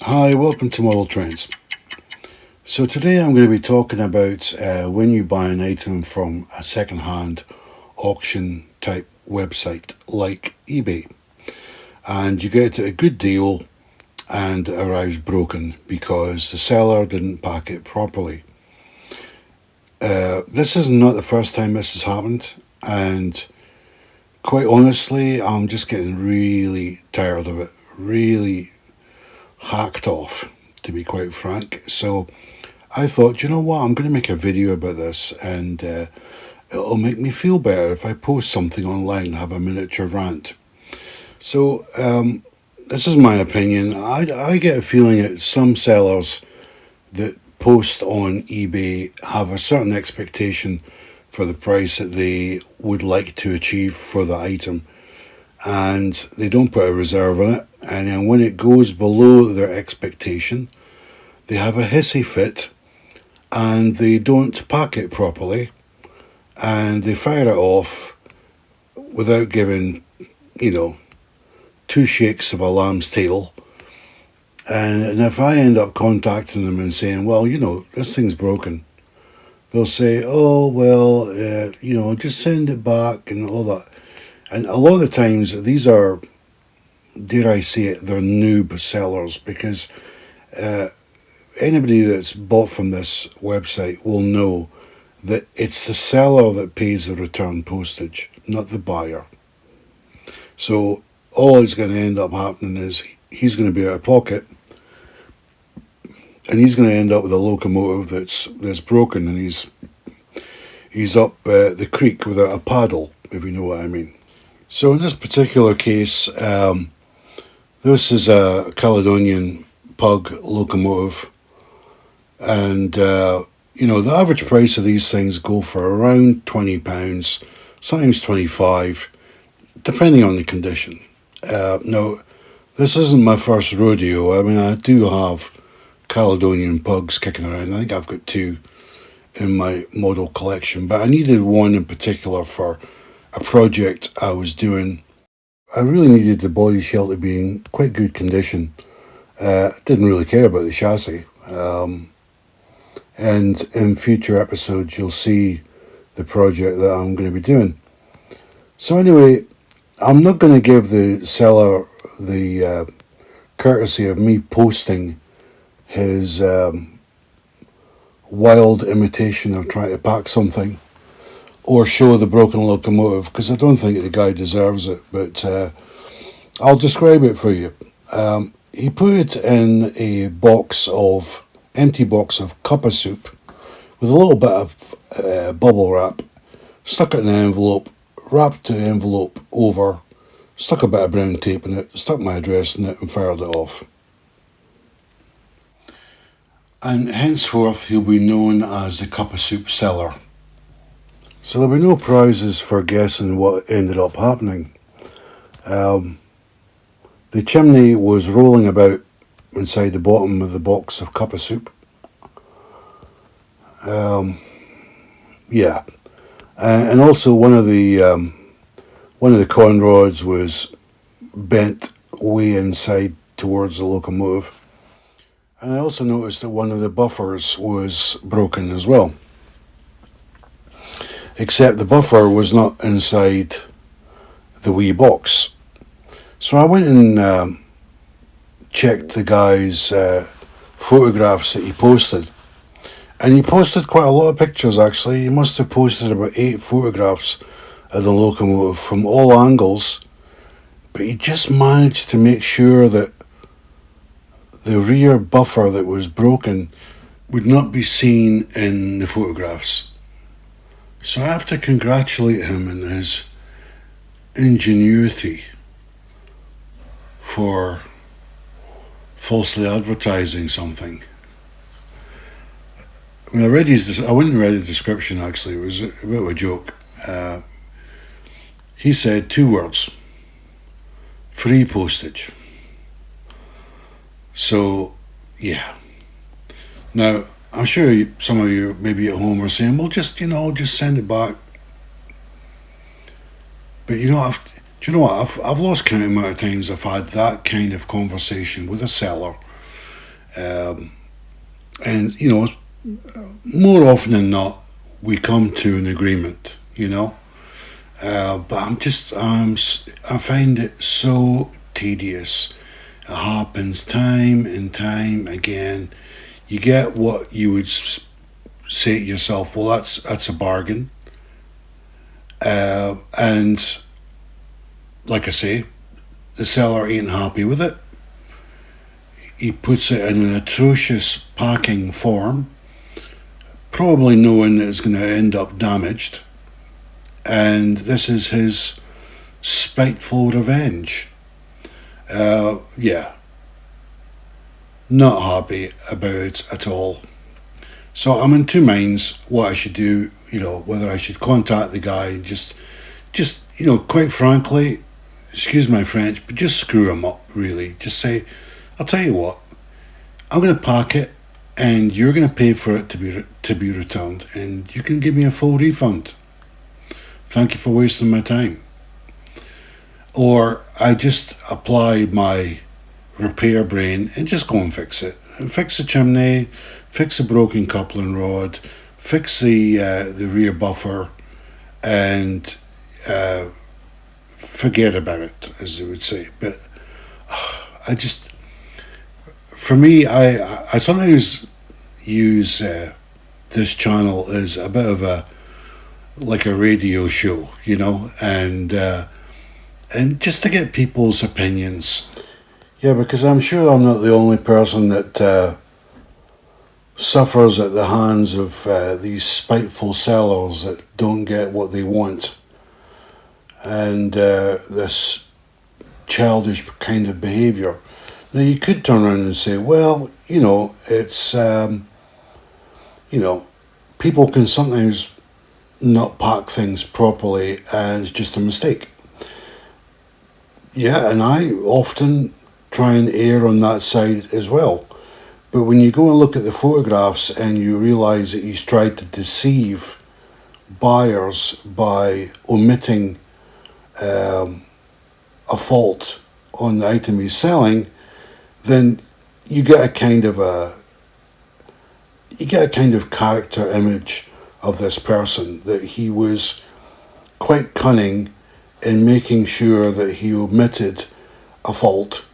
Hi, welcome to Model Trends. So today I'm going to be talking about when you buy an item from a second-hand auction type website like eBay and you get a good deal and it arrives broken because the seller didn't pack it properly. This is not the first time this has happened, and quite honestly I'm just getting really tired of it, really hacked off, to be quite frank. So I thought, you know what, I'm going to make a video about this, and it'll make me feel better if I post something online and have a miniature rant. So this is my opinion. I get a feeling that some sellers that post on eBay have a certain expectation for the price that they would like to achieve for the item, and they don't put a reserve on it, and then when it goes below their expectation they have a hissy fit and they don't pack it properly and they fire it off without giving, two shakes of a lamb's tail. And if I end up contacting them and saying, well, this thing's broken, they'll say, oh, well, just send it back and all that. And a lot of the times these are, dare I say it, they're noob sellers, because anybody that's bought from this website will know that it's the seller that pays the return postage, not the buyer. So all is going to end up happening is he's going to be out of pocket, and he's going to end up with a locomotive that's broken, and he's up the creek without a paddle, if you know what I mean. So in this particular case, this is a Caledonian Pug locomotive, and the average price of these things go for around £20, sometimes 25, depending on the condition. Now, this isn't my first rodeo. I mean, I do have Caledonian pugs kicking around. I think I've got two in my model collection, but I needed one in particular for a project I was doing. I really needed the body shell to be in quite good condition. Didn't really care about the chassis. And in future episodes you'll see the project that I'm going to be doing. So anyway, I'm not going to give the seller the courtesy of me posting his wild imitation of trying to pack something or show the broken locomotive, because I don't think the guy deserves it, but I'll describe it for you. He put it in a empty box of cuppa soup with a little bit of bubble wrap, stuck it in an envelope, wrapped the envelope over, stuck a bit of brown tape in it, stuck my address in it and fired it off. And henceforth he'll be known as the cuppa soup seller. So there'll be no prizes for guessing what ended up happening. The chimney was rolling about inside the bottom of the box of cuppa soup. And also one of the con rods was bent way inside towards the locomotive, and I also noticed that one of the buffers was broken as well, except the buffer was not inside the wee box. So I went and checked the guy's photographs that he posted. And he posted quite a lot of pictures, actually. He must have posted about 8 photographs of the locomotive from all angles. But he just managed to make sure that the rear buffer that was broken would not be seen in the photographs. So I have to congratulate him on his ingenuity for falsely advertising something. When I read I went and read the description, actually. It was a bit of a joke. He said 2 words: free postage. So, yeah. Now, I'm sure some of you maybe at home are saying, well, just send it back. But do you know what? I've lost count of the amount of times I've had that kind of conversation with a seller Um, and, you know, more often than not, we come to an agreement, you know. But I find it so tedious. It happens time and time again. You get what you would say to yourself, well, that's a bargain. And like I say, the seller ain't happy with it. He puts it in an atrocious packing form, probably knowing that it's going to end up damaged. And this is his spiteful revenge. Yeah, not happy about it at all. So I'm in two minds what I should do, you know, whether I should contact the guy and just, you know, quite frankly, excuse my French, but just screw him up, really. Just say, I'll tell you what, I'm going to pack it and you're going to pay for it to be returned and you can give me a full refund. Thank you for wasting my time. Or I just apply my repair brain and just go and fix it. Fix the chimney, fix the broken coupling rod, fix the rear buffer, and forget about it, as they would say. But I just, for me, I sometimes use this channel as a bit of like a radio show, you know, and just to get people's opinions. Yeah, because I'm sure I'm not the only person that suffers at the hands of these spiteful sellers that don't get what they want, and this childish kind of behaviour. Now you could turn around and say, well, you know, it's you know, people can sometimes not pack things properly and it's just a mistake. Yeah, and I often try and err on that side as well. But when you go and look at the photographs and you realise that he's tried to deceive buyers by omitting a fault on the item he's selling, then you get a kind of character image of this person, that he was quite cunning in making sure that he omitted a fault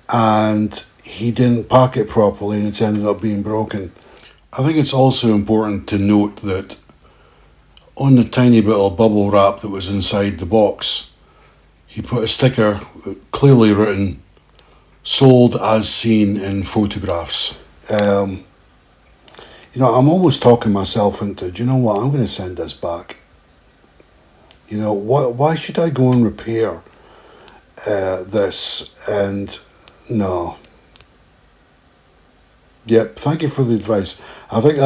and he didn't pack it properly and it's ended up being broken. I think it's also important to note that on the tiny bit of bubble wrap that was inside the box, he put a sticker clearly written, sold as seen in photographs. You know, I'm almost talking myself into, do you know what, I'm going to send this back. You know, why should I go and repair this? And no. Yep, thank you for the advice. I think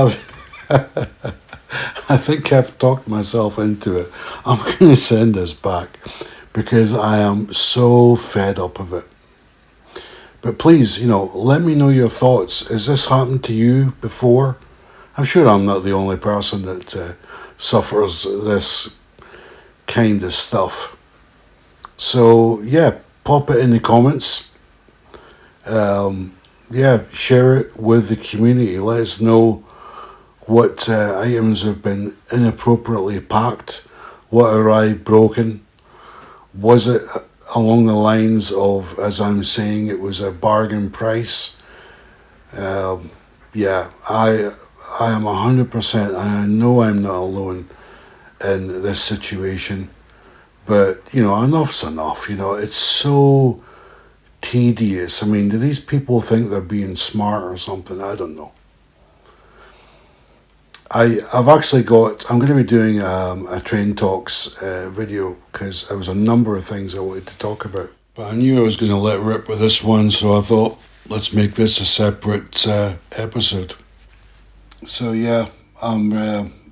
I think I've talked myself into it. I'm going to send this back because I am so fed up of it. But please, you know, let me know your thoughts. Has this happened to you before? I'm sure I'm not the only person that suffers this kind of stuff. So, yeah, pop it in the comments. Yeah, share it with the community. Let us know what items have been inappropriately packed. What are I broken? Was it along the lines of, as I'm saying, it was a bargain price? Yeah, I am 100%, and I know I'm not alone in this situation. But, you know, enough's enough. You know, it's so tedious. I mean, do these people think they're being smart or something? I don't know. I'm going to be doing a Train Talks video because there was a number of things I wanted to talk about. But I knew I was going to let rip with this one, so I thought, let's make this a separate episode. So yeah, I'm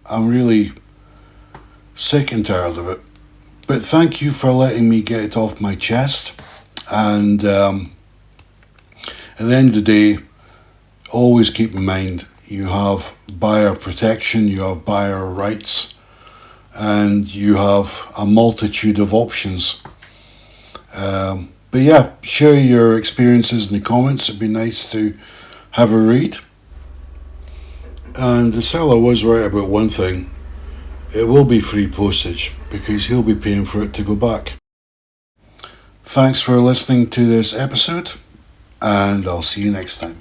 really sick and tired of it. But thank you for letting me get it off my chest. And at the end of the day, always keep in mind, you have buyer protection, you have buyer rights, and you have a multitude of options. But yeah, share your experiences in the comments. It'd be nice to have a read. And the seller was right about one thing. It will be free postage because he'll be paying for it to go back. Thanks for listening to this episode, and I'll see you next time.